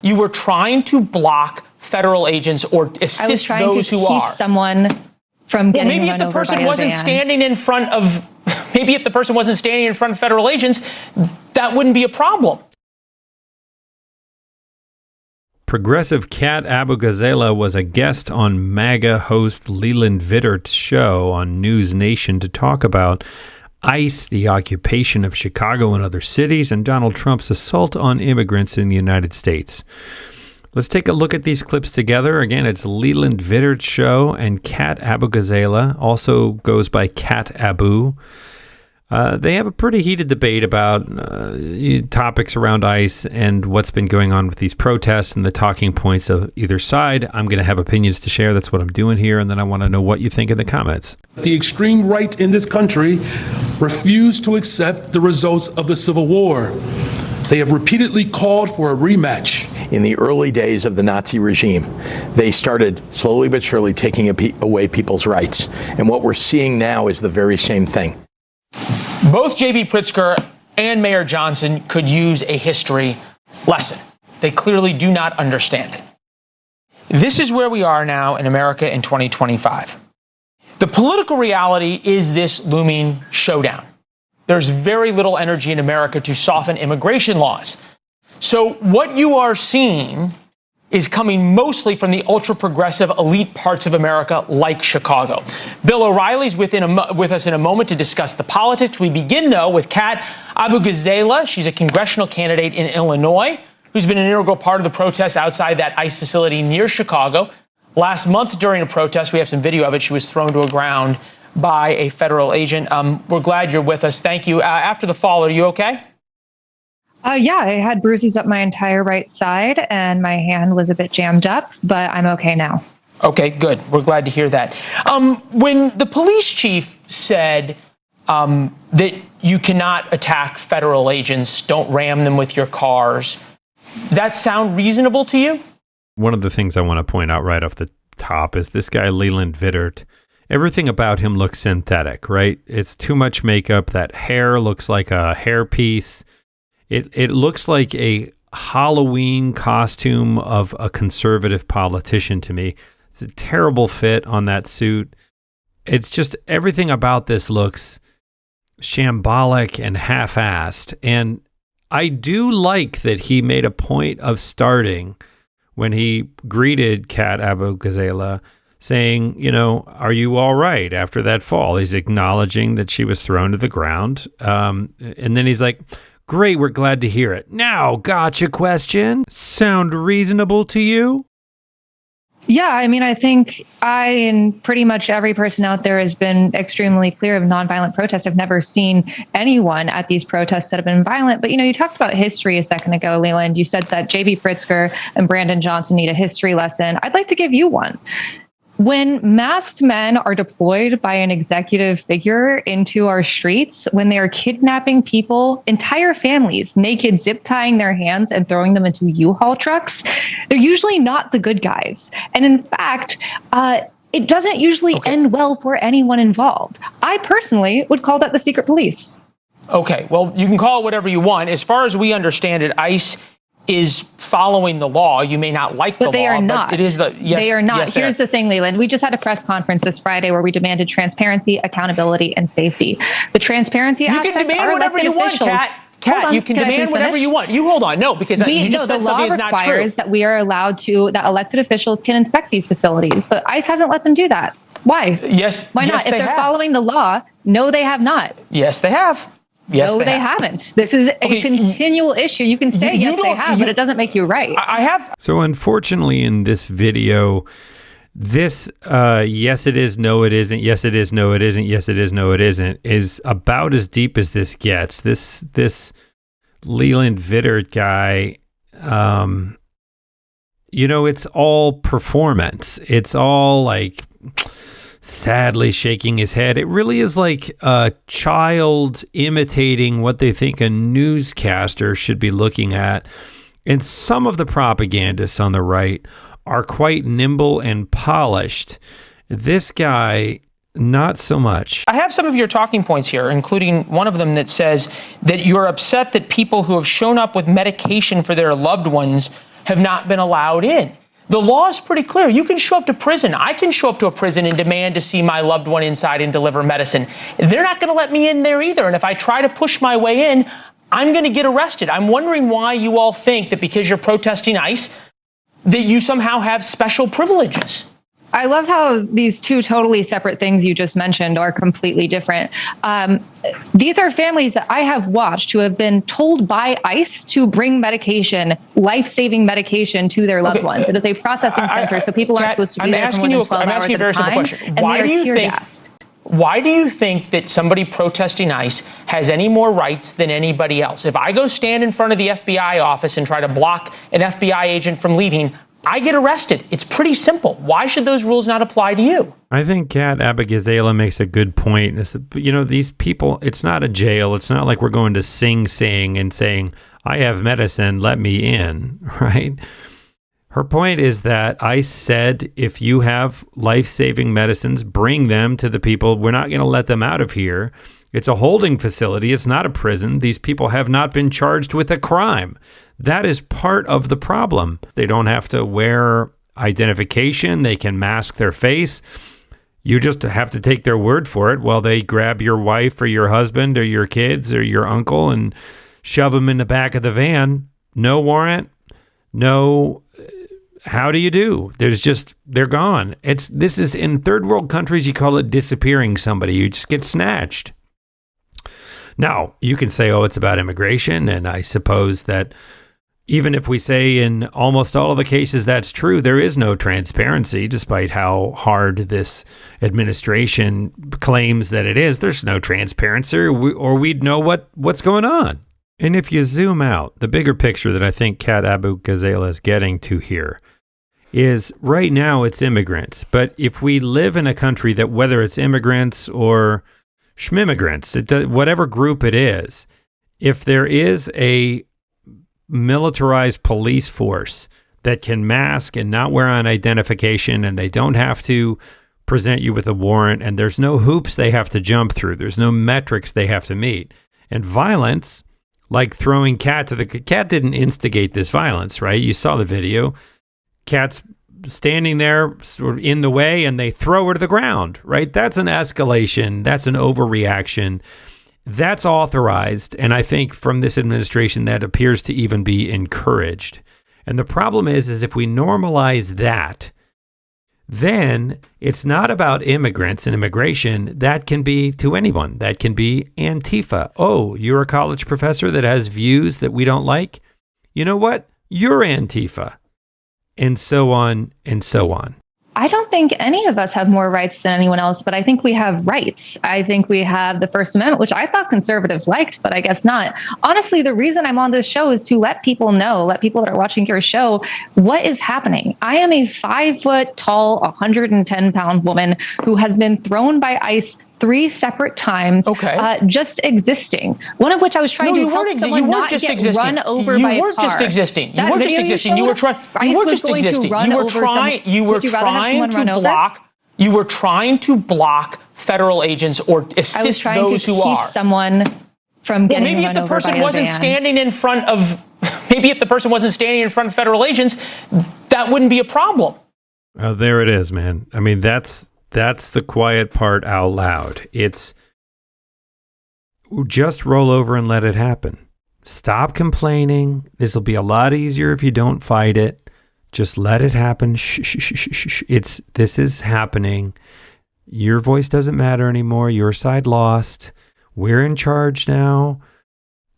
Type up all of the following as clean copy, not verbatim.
You were trying to block federal agents or assist those who are. I was trying to keep someone from getting maybe run if the over person by a wasn't van. standing in front of, maybe if the person wasn't standing in front of federal agents, that wouldn't be a problem. Progressive Kat Abughazaleh was a guest on MAGA host Leland Vittert's show on News Nation to talk about ICE, the occupation of Chicago and other cities, and Donald Trump's assault on immigrants in the United States. Let's take a look at these clips together. Again, it's Leland Vittert's show, and Kat Abughazaleh also goes by Kat Abu. They have a pretty heated debate about topics around ICE and what's been going on with these protests and the talking points of either side. I'm going to have opinions to share. That's what I'm doing here. And then I want to know what you think in the comments. The extreme right in this country refused to accept the results of the Civil War. They have repeatedly called for a rematch. In the early days of the Nazi regime, they started slowly but surely taking away people's rights. And what we're seeing now is the very same thing. Both J.B. Pritzker and Mayor Johnson could use a history lesson. They clearly do not understand it. This is where we are now in America in 2025. The political reality is this looming showdown. There's very little energy in America to soften immigration laws. So what you are seeing is coming mostly from the ultra-progressive elite parts of America, like Chicago. Bill O'Reilly's with us in a moment to discuss the politics. We begin, though, with Kat Abughazaleh. She's a congressional candidate in Illinois who's been an integral part of the protests outside that ICE facility near Chicago. Last month, during a protest, we have some video of it, she was thrown to the ground by a federal agent. We're glad you're with us. Thank you. After the fall, are you okay? Yeah, I had bruises up my entire right side and my hand was a bit jammed up, but I'm okay now. Okay, good. We're glad to hear that. When the police chief said that you cannot attack federal agents, don't ram them with your cars, that sound reasonable to you? One of the things I want to point out right off the top is this guy, Leland Vittert. Everything about him looks synthetic, right? It's too much makeup. That hair looks like a hairpiece. It looks like a Halloween costume of a conservative politician to me. It's a terrible fit on that suit. It's just everything about this looks shambolic and half-assed. And I do like that he made a point of starting when he greeted Kat Abughazaleh saying, you know, are you all right after that fall? He's acknowledging that she was thrown to the ground. And then he's like, great, we're glad to hear it. Now, gotcha question. Sound reasonable to you? Yeah, I mean, I think I and pretty much every person out there has been extremely clear of nonviolent protests. I've never seen anyone at these protests that have been violent. But, you know, you talked about history a second ago, Leland. You said that J.B. Pritzker and Brandon Johnson need a history lesson. I'd like to give you one. When masked men are deployed by an executive figure into our streets, when they are kidnapping people, entire families, naked, zip tying their hands and throwing them into U-Haul trucks, they're usually not the good guys. And in fact, it doesn't usually end well for anyone involved. I personally would call that the secret police. Okay, well, you can call it whatever you want. As far as we understand it, ICE is following the law. You may not like the law, but they are not. But it is the yes. They are not. Yes, Here's the thing, Leland. We just had a press conference this Friday where we demanded transparency, accountability, and safety. The transparency aspect. You can demand whatever you want, Kat. You can demand whatever you want. You hold on. No, because you just said something that's not true. The law requires that we are allowed to, that elected officials can inspect these facilities, but ICE hasn't let them do that. Why? Yes. Why not? If they're following the law, no, they have not. Yes, they have. Yes, no, they haven't. This is a continual issue. You can say, yes, they have, but it doesn't make you right. I have. So unfortunately, in this video, this yes, it is, no, it isn't, yes, it is, no, it isn't, yes, it is, no, it isn't, is about as deep as this gets. This Leland Vittert guy, you know, it's all performance. It's all like sadly shaking his head. It really is like a child imitating what they think a newscaster should be looking at. And some of the propagandists on the right are quite nimble and polished. This guy, not so much. I have some of your talking points here, including one of them that says that you're upset that people who have shown up with medication for their loved ones have not been allowed in. The law is pretty clear. You can show up to prison. I can show up to a prison and demand to see my loved one inside and deliver medicine. They're not going to let me in there either. And if I try to push my way in, I'm going to get arrested. I'm wondering why you all think that because you're protesting ICE, that you somehow have special privileges. I love how these two totally separate things you just mentioned are completely different. These are families that I have watched who have been told by ICE to bring medication, life-saving medication, to their loved ones. It is a processing center, so people aren't supposed to be there for more than 12 hours at a time. Why do you think that somebody protesting ICE has any more rights than anybody else? If I go stand in front of the FBI office and try to block an FBI agent from leaving, I get arrested. It's pretty simple. Why should those rules not apply to you? I think Kat Abughazaleh makes a good point. You know, these people, it's not a jail. It's not like we're going to Sing Sing and saying, I have medicine, let me in, right? Her point is that ICE said, if you have life-saving medicines, bring them to the people. We're not going to let them out of here. It's a holding facility. It's not a prison. These people have not been charged with a crime. That is part of the problem. They don't have to wear identification. They can mask their face. You just have to take their word for it while they grab your wife or your husband or your kids or your uncle and shove them in the back of the van. No warrant, no... How do you do? They're gone. This is in third world countries, you call it disappearing somebody. You just get snatched. Now, you can say, oh, it's about immigration. And I suppose that even if we say in almost all of the cases that's true, there is no transparency, despite how hard this administration claims that it is. There's no transparency, or we'd know what's going on. And if you zoom out, the bigger picture that I think Kat Abughazaleh is getting to here is right now it's immigrants. But if we live in a country that, whether it's immigrants or schmimmigrants, whatever group it is, if there is a militarized police force that can mask and not wear an identification, and they don't have to present you with a warrant, and there's no hoops they have to jump through, there's no metrics they have to meet, and violence, like throwing Kat didn't instigate this violence, right? You saw the video. Kat's standing there sort of in the way and they throw her to the ground, right? That's an escalation. That's an overreaction. That's authorized. And I think from this administration, that appears to even be encouraged. And the problem is if we normalize that, then it's not about immigrants and immigration. That can be to anyone. That can be Antifa. Oh, you're a college professor that has views that we don't like? You know what? You're Antifa. And so on and so on. I don't think any of us have more rights than anyone else, but I think we have rights. I think we have the First Amendment, which I thought conservatives liked, but I guess not. Honestly, the reason I'm on this show is to let people know, let people that are watching your show, what is happening. I am a 5 foot tall, 110-pound woman who has been thrown by ICE 3 separate times, just existing. One of which I was trying to help someone not get run over by a car. You weren't just existing. You weren't just existing. You were trying. You were just existing. You were trying. You were trying to block. You were trying to block federal agents or assist those who are. Keep someone from getting maybe run if the over person by a wasn't van. standing in front of. Maybe if the person wasn't standing in front of federal agents, that wouldn't be a problem. Oh, there it is, man. I mean, that's the quiet part out loud. It's just roll over and let it happen. Stop complaining. This will be a lot easier if you don't fight it. Just let it happen. Shh, shh, shh, shh, shh. This is happening. Your voice doesn't matter anymore. Your side lost. We're in charge now.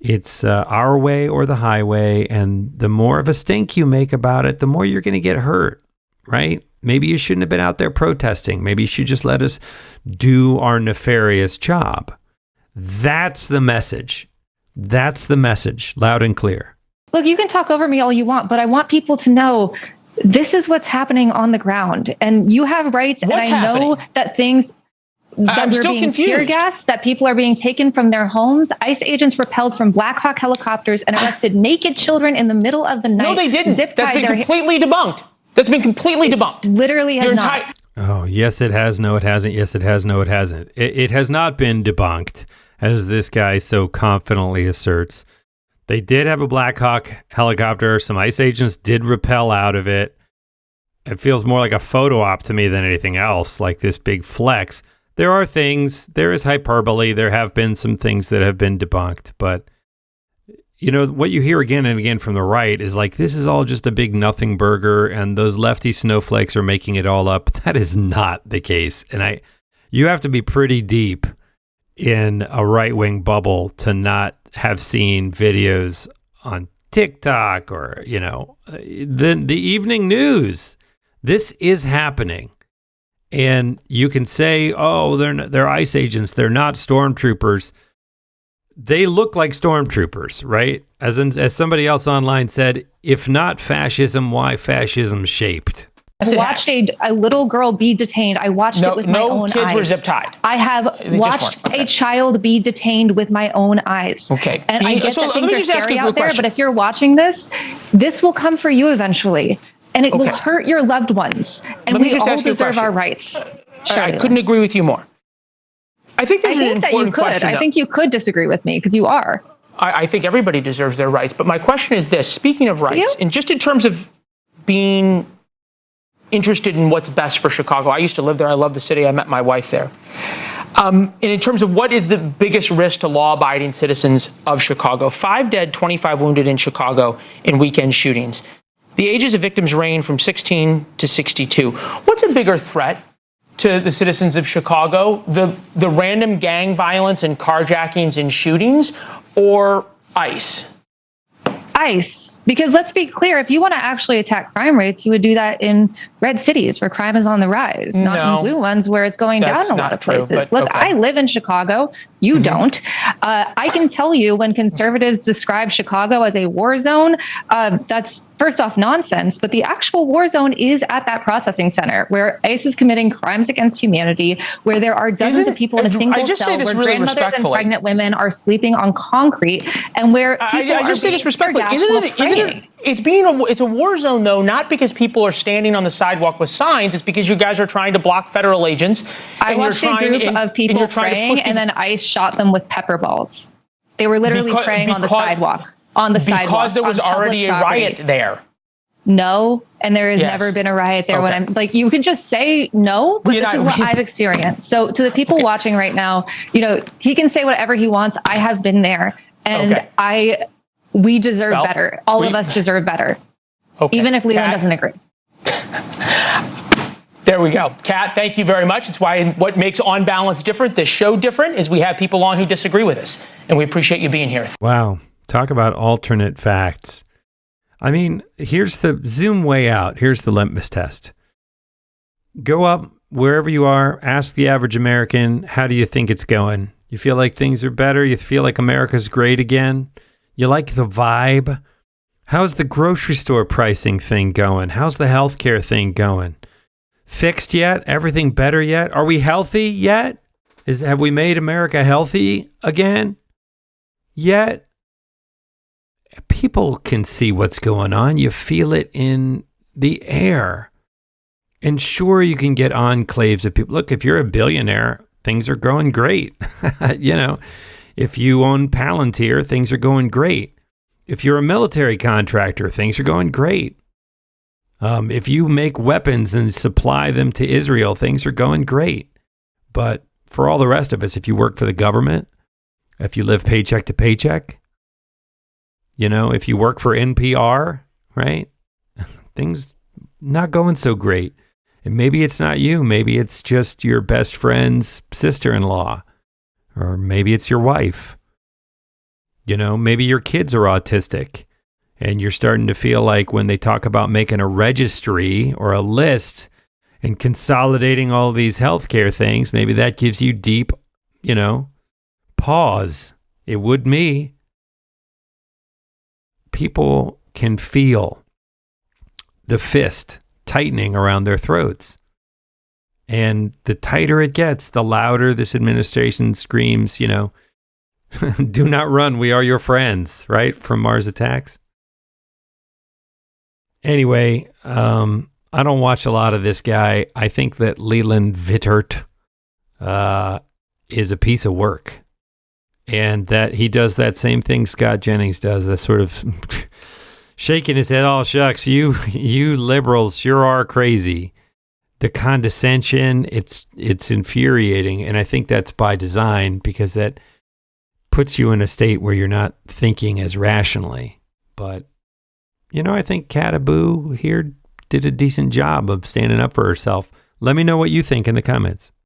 It's our way or the highway. And the more of a stink you make about it, the more you're going to get hurt, right? Maybe you shouldn't have been out there protesting. Maybe you should just let us do our nefarious job. That's the message. That's the message, loud and clear. Look, you can talk over me all you want, but I want people to know this is what's happening on the ground. And you have rights, and I know that things... that we're being tear gassed, that people are being taken from their homes. ICE agents repelled from Black Hawk helicopters and arrested naked children in the middle of the night. No, they didn't. That's been completely debunked. That's been completely debunked. Literally has not. Oh, yes, it has. No, it hasn't. Yes, it has. No, it hasn't. It has not been debunked, as this guy so confidently asserts. They did have a Black Hawk helicopter. Some ICE agents did rappel out of it. It feels more like a photo op to me than anything else, like this big flex. There are things, there is hyperbole. There have been some things that have been debunked, but you know, what you hear again and again from the right is like, this is all just a big nothing burger and those lefty snowflakes are making it all up. That is not the case. And you have to be pretty deep in a right-wing bubble to not have seen videos on TikTok or, you know, the evening news. This is happening. And you can say, oh, they're ICE agents. They're not stormtroopers. They look like stormtroopers, right? As somebody else online said, if not fascism, why fascism shaped? I watched a little girl be detained. I watched it with my own eyes. No kids were zip tied. I have watched a child be detained with my own eyes. Okay. And I get that things are scary out there, but if you're watching this will come for you eventually. And it will hurt your loved ones. And we all deserve our rights. I couldn't agree with you more. I think that you could. I think you could disagree with me because you are. I think everybody deserves their rights. But my question is this, speaking of rights, and just in terms of being interested in what's best for Chicago. I used to live there. I love the city. I met my wife there. And in terms of what is the biggest risk to law-abiding citizens of Chicago, 5 dead, 25 wounded in Chicago in weekend shootings. The ages of victims range from 16 to 62. What's a bigger threat to the citizens of Chicago, the random gang violence and carjackings and shootings, or ICE? ICE. Because let's be clear, if you want to actually attack crime rates, you would do that in red cities where crime is on the rise, not in blue ones where it's going down in a lot of places. Look, I live in Chicago. You don't. I can tell you when conservatives describe Chicago as a war zone, that's first off nonsense, but the actual war zone is at that processing center where ICE is committing crimes against humanity, where there are dozens of people in a single cell, where grandmothers and pregnant women are sleeping on concrete, and where people I just say this respectfully. It's a war zone, though, not because people are standing on the sidewalk with signs. It's because you guys are trying to block federal agents. I watched a group of people praying, and then ICE shot them with pepper balls. They were literally praying on the sidewalk. Because there was already a riot there. No, and there has never been a riot there. When I'm like, you can just say no, but this is what I've experienced. So to the people watching right now, you know, he can say whatever he wants. I have been there, and we deserve better. All of us deserve better, even if Leland doesn't agree. There we go. Kat, thank you very much. It's what makes On Balance different, this show different, is we have people on who disagree with us, and we appreciate you being here. Wow. Talk about alternate facts. I mean, here's the zoom way out. Here's the litmus test. Go up wherever you are. Ask the average American, how do you think it's going? You feel like things are better? You feel like America's great again? You like the vibe? How's the grocery store pricing thing going? How's the healthcare thing going? Fixed yet? Everything better yet? Are we healthy yet? Have we made America healthy again? Yet? People can see what's going on. You feel it in the air. And sure, you can get enclaves of people. Look, if you're a billionaire, things are going great. You know, if you own Palantir, things are going great. If you're a military contractor, things are going great. If you make weapons and supply them to Israel, things are going great. But for all the rest of us, if you work for the government, if you live paycheck to paycheck, you know, if you work for NPR, right? Things not going so great. And maybe it's not you. Maybe it's just your best friend's sister-in-law. Or maybe it's your wife. You know, maybe your kids are autistic. And you're starting to feel like when they talk about making a registry or a list and consolidating all these healthcare things, maybe that gives you deep, you know, pause. It would me. People can feel the fist tightening around their throats. And the tighter it gets, the louder this administration screams, you know, do not run, we are your friends, right? From Mars Attacks. Anyway, I don't watch a lot of this guy. I think that Leland Vittert is a piece of work. And that he does that same thing Scott Jennings does, that sort of shaking his head, oh, shucks, you liberals sure are crazy. The condescension, it's infuriating. And I think that's by design, because that puts you in a state where you're not thinking as rationally. But, I think Kat Abu here did a decent job of standing up for herself. Let me know what you think in the comments.